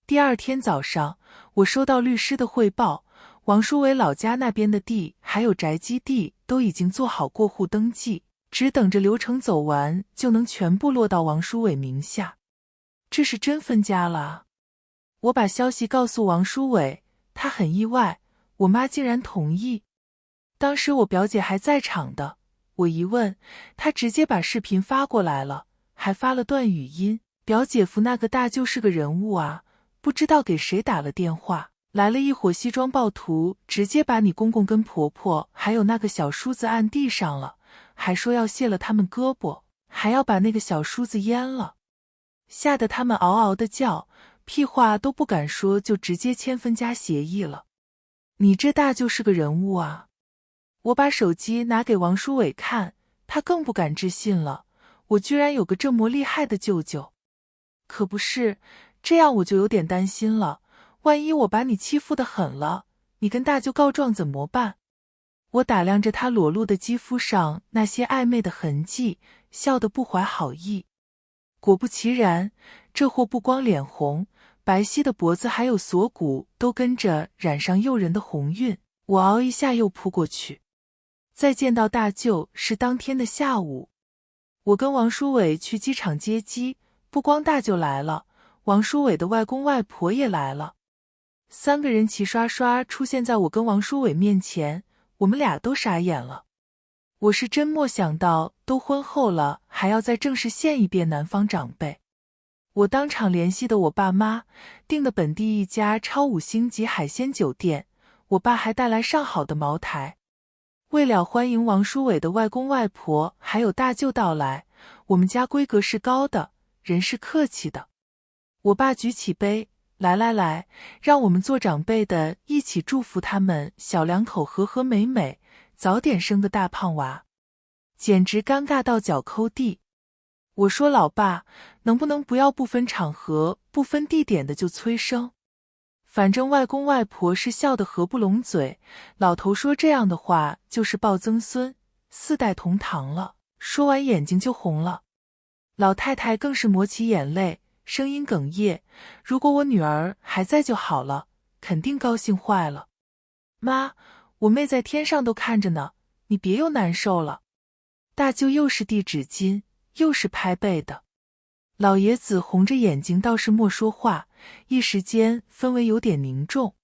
第二天早上，我收到律师的汇报，王书伟老家那边的地还有宅基地都已经做好过户登记，只等着流程走完就能全部落到王书伟名下。这是真分家了啊！我把消息告诉王书伟，他很意外，我妈竟然同意。当时我表姐还在场的，我一问，他直接把视频发过来了，还发了段语音。表姐夫那个大舅是个人物啊，不知道给谁打了电话，来了一伙西装暴徒，直接把你公公跟婆婆还有那个小叔子按地上了，还说要卸了他们胳膊，还要把那个小叔子阉了，吓得他们嗷嗷的叫，屁话都不敢说，就直接签分家协议了。你这大舅是个人物啊！我把手机拿给王书伟看，他更不敢置信了，我居然有个这么厉害的舅舅。可不是，这样我就有点担心了，万一我把你欺负得狠了，你跟大舅告状怎么办？我打量着他裸露的肌肤上那些暧昧的痕迹，笑得不怀好意。果不其然，这货不光脸红，白皙的脖子还有锁骨都跟着染上诱人的红晕。我嗷一下又扑过去。再见到大舅是当天的下午，我跟王书伟去机场接机，不光大舅来了，王书伟的外公外婆也来了。3个人齐刷刷出现在我跟王书伟面前，我们俩都傻眼了。我是真没想到，都婚后了还要再正式见一遍男方长辈。我当场联系的我爸妈，订的本地一家超5星级海鲜酒店，我爸还带来上好的茅台。为了欢迎王书伟的外公外婆还有大舅到来，我们家规格是高的，人是客气的。我爸举起杯，来来来，让我们做长辈的一起祝福他们小两口和和美美，早点生个大胖娃。简直尴尬到脚抠地。我说老爸，能不能不要不分场合、不分地点的就催生？反正外公外婆是笑得合不拢嘴，老头说这样的话就是抱曾孙，四代同堂了。说完眼睛就红了，老太太更是抹起眼泪，声音哽咽，如果我女儿还在就好了，肯定高兴坏了。妈，我妹在天上都看着呢，你别又难受了。大舅又是递纸巾，又是拍背的。老爷子红着眼睛倒是莫说话，一时间氛围有点凝重。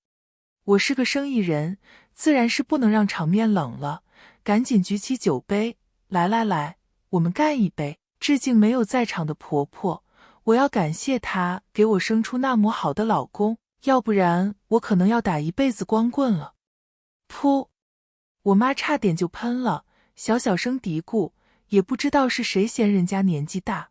我是个生意人，自然是不能让场面冷了，赶紧举起酒杯，来来来，我们干一杯，致敬没有在场的婆婆，我要感谢她给我生出那么好的老公，要不然我可能要打一辈子光棍了。噗！我妈差点就喷了，小小声嘀咕，也不知道是谁嫌人家年纪大。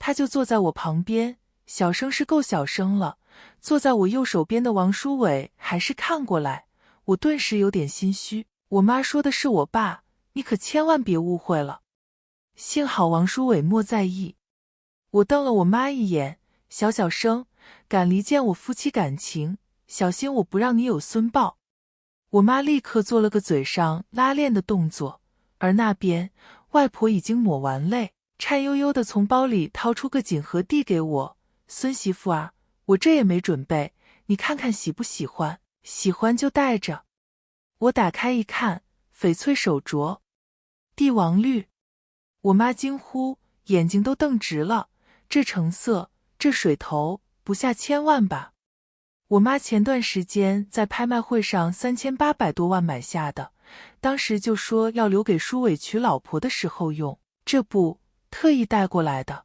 她就坐在我旁边，小声是够小声了，坐在我右手边的王书伟还是看过来，我顿时有点心虚。我妈说的是我爸，你可千万别误会了。幸好王书伟莫在意。我瞪了我妈一眼，小小声，敢离间我夫妻感情，小心我不让你有孙抱。我妈立刻做了个嘴上拉链的动作，而那边外婆已经抹完泪，颤悠悠地从包里掏出个锦盒递给我，孙媳妇儿，我这也没准备，你看看喜不喜欢，喜欢就带着。我打开一看，翡翠手镯，帝王绿。我妈惊呼，眼睛都瞪直了，这成色，这水头，不下1000万吧？我妈前段时间在拍卖会上3800多万买下的，当时就说要留给舒伟娶老婆的时候用，这不，特意带过来的。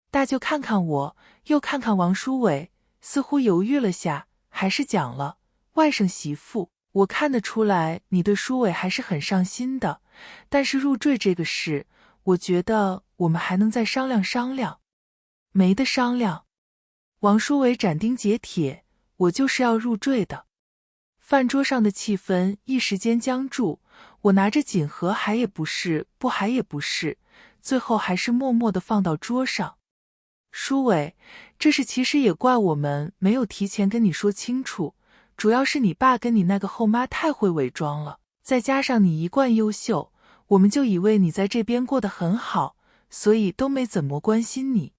大舅看看我，又看看王舒伟，似乎犹豫了下，还是讲了，外甥媳妇，我看得出来你对舒伟还是很上心的，但是入赘这个事，我觉得我们还能再商量商量。没得商量。王舒伟斩钉截铁，我就是要入赘的。饭桌上的气氛一时间僵住，我拿着锦盒还也不是，不还也不是，最后还是默默地放到桌上。舒伟，这事其实也怪我们没有提前跟你说清楚，主要是你爸跟你那个后妈太会伪装了，再加上你一贯优秀，我们就以为你在这边过得很好，所以都没怎么关心你。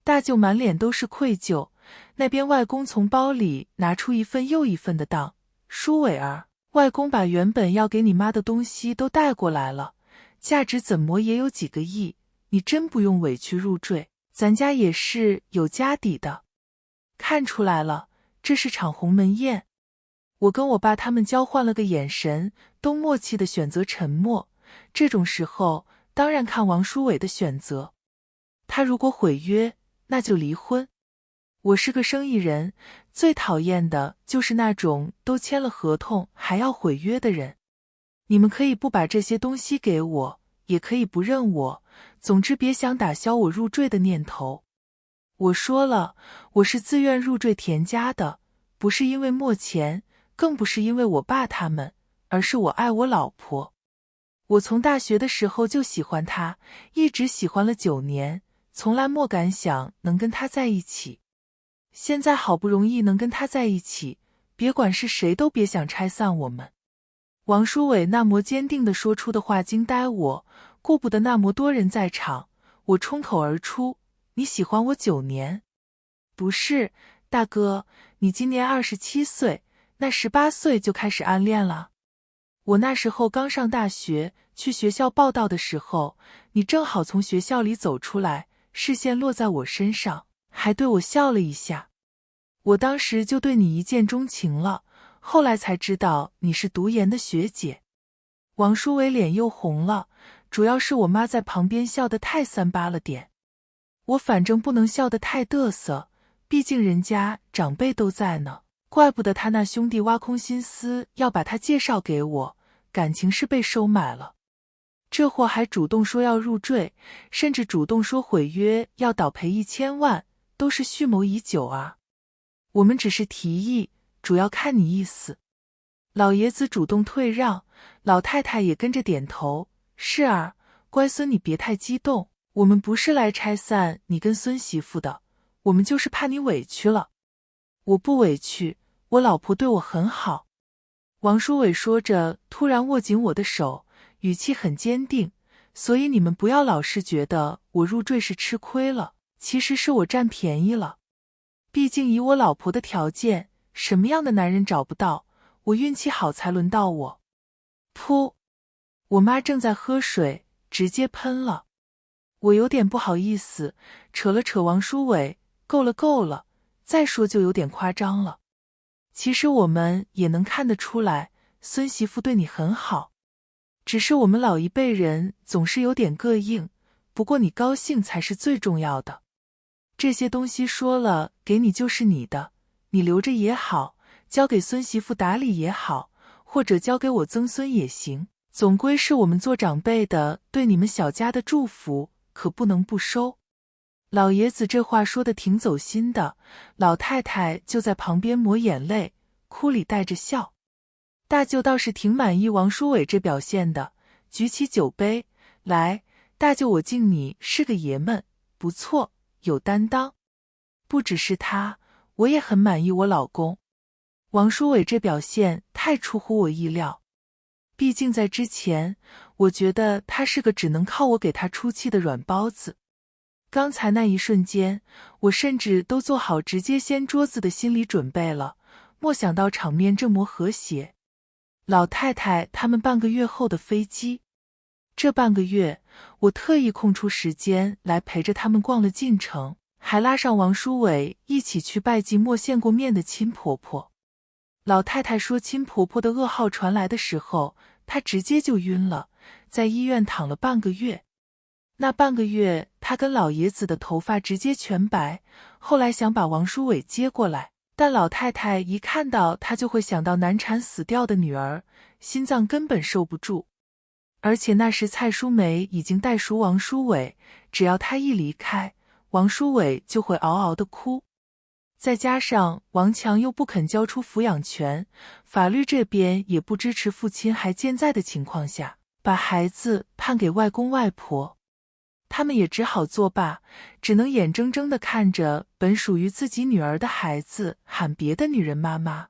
大舅满脸都是愧疚，那边外公从包里拿出一份又一份的当，舒伟儿，外公把原本要给你妈的东西都带过来了，价值怎么也有几个亿，你真不用委屈入赘，咱家也是有家底的。看出来了，这是场鸿门宴。我跟我爸他们交换了个眼神，都默契地选择沉默。这种时候，当然看王舒伟的选择。他如果毁约，那就离婚。我是个生意人，最讨厌的就是那种都签了合同还要毁约的人。你们可以不把这些东西给我，也可以不认我，总之别想打消我入赘的念头。我说了，我是自愿入赘田家的，不是因为没钱，更不是因为我爸他们，而是我爱我老婆。我从大学的时候就喜欢她，一直喜欢了9年，从来莫敢想能跟她在一起。现在好不容易能跟她在一起，别管是谁都别想拆散我们。王舒伟那么坚定地说出的话惊呆我，顾不得那么多人在场，我冲口而出，你喜欢我9年？不是，大哥，你今年27岁，那18岁就开始暗恋了。我那时候刚上大学，去学校报到的时候，你正好从学校里走出来，视线落在我身上，还对我笑了一下。我当时就对你一见钟情了，后来才知道你是读研的学姐。王舒伟脸又红了，主要是我妈在旁边笑得太3八了点。我反正不能笑得太嘚瑟，毕竟人家长辈都在呢，怪不得他那兄弟挖空心思要把他介绍给我，感情是被收买了。这货还主动说要入赘，甚至主动说毁约要倒赔1000万，都是蓄谋已久啊。我们只是提议，主要看你意思。老爷子主动退让，老太太也跟着点头。是儿，乖孙你别太激动，我们不是来拆散你跟孙媳妇的，我们就是怕你委屈了。我不委屈，我老婆对我很好。王书伟说着，突然握紧我的手，语气很坚定。所以你们不要老是觉得我入赘是吃亏了，其实是我占便宜了。毕竟以我老婆的条件，什么样的男人找不到，我运气好才轮到我。噗！我妈正在喝水，直接喷了。我有点不好意思，扯了扯王书伟，够了够了，再说就有点夸张了。其实我们也能看得出来，孙媳妇对你很好。只是我们老一辈人总是有点膈应，不过你高兴才是最重要的。这些东西说了给你就是你的，你留着也好，交给孙媳妇打理也好，或者交给我曾孙也行，总归是我们做长辈的对你们小家的祝福，可不能不收。老爷子这话说得挺走心的，老太太就在旁边抹眼泪，哭里带着笑。大舅倒是挺满意王书伟这表现的，举起酒杯来，大舅我敬你是个爷们，不错，有担当。不只是他，我也很满意我老公。王书伟这表现太出乎我意料，毕竟在之前，我觉得他是个只能靠我给他出气的软包子。刚才那一瞬间，我甚至都做好直接掀桌子的心理准备了，没想到场面这么和谐。老太太他们半个月后的飞机，这半个月我特意空出时间来陪着他们逛了进城，还拉上王书伟一起去拜祭没见过面的亲婆婆。老太太说亲婆婆的噩耗传来的时候，她直接就晕了，在医院躺了半个月。那半个月她跟老爷子的头发直接全白，后来想把王书伟接过来，但老太太一看到他就会想到难产死掉的女儿，心脏根本受不住。而且那时蔡淑梅已经带熟王书伟，只要他一离开，王书伟就会嗷嗷地哭。再加上王强又不肯交出抚养权，法律这边也不支持父亲还健在的情况下，把孩子判给外公外婆。他们也只好作罢，只能眼睁睁地看着本属于自己女儿的孩子喊别的女人妈妈。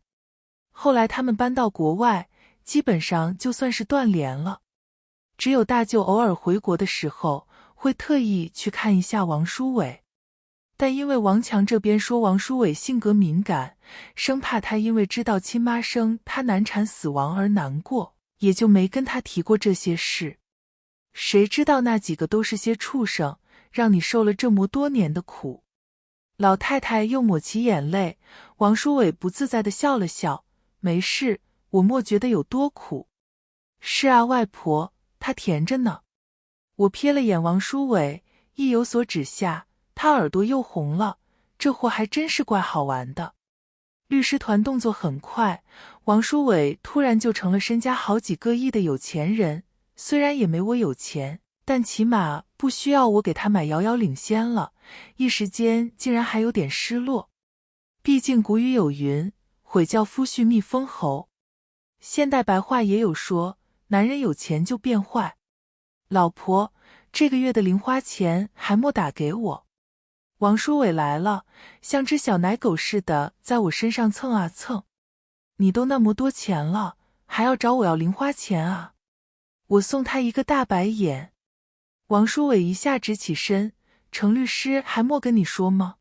后来他们搬到国外，基本上就算是断联了。只有大舅偶尔回国的时候，会特意去看一下王书伟。但因为王强这边说王书伟性格敏感，生怕他因为知道亲妈生他难产死亡而难过，也就没跟他提过这些事。谁知道那几个都是些畜生，让你受了这么多年的苦。老太太又抹起眼泪，王书伟不自在地笑了笑，没事，我莫觉得有多苦。是啊，外婆，他甜着呢。我瞥了眼王书伟，意有所指下，他耳朵又红了，这货还真是怪好玩的。律师团动作很快，王书伟突然就成了身家好几个亿的有钱人，虽然也没我有钱，但起码不需要我给他买遥遥领先了，一时间竟然还有点失落。毕竟古语有云，悔教夫婿觅封侯。现代白话也有说，男人有钱就变坏。老婆，这个月的零花钱还没打给我。王书伟来了，像只小奶狗似的在我身上蹭啊蹭。你都那么多钱了，还要找我要零花钱啊？我送他一个大白眼。王书伟一下直起身，程律师还没跟你说吗？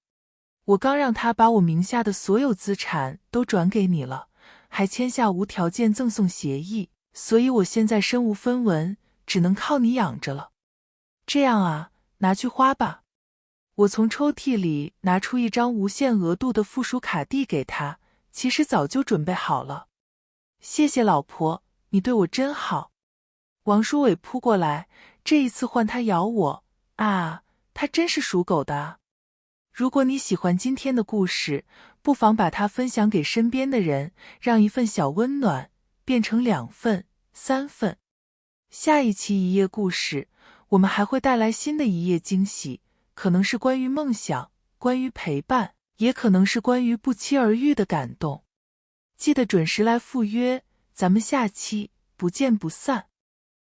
我刚让他把我名下的所有资产都转给你了，还签下无条件赠送协议，所以我现在身无分文，只能靠你养着了。这样啊，拿去花吧。我从抽屉里拿出一张无限额度的附属卡递给他，其实早就准备好了。谢谢老婆，你对我真好。王书伟扑过来，这一次换他咬我啊，他真是属狗的啊。如果你喜欢今天的故事，不妨把它分享给身边的人，让一份小温暖变成2份、3份。下一期一页故事，我们还会带来新的一页惊喜，可能是关于梦想，关于陪伴，也可能是关于不期而遇的感动。记得准时来赴约，咱们下期不见不散。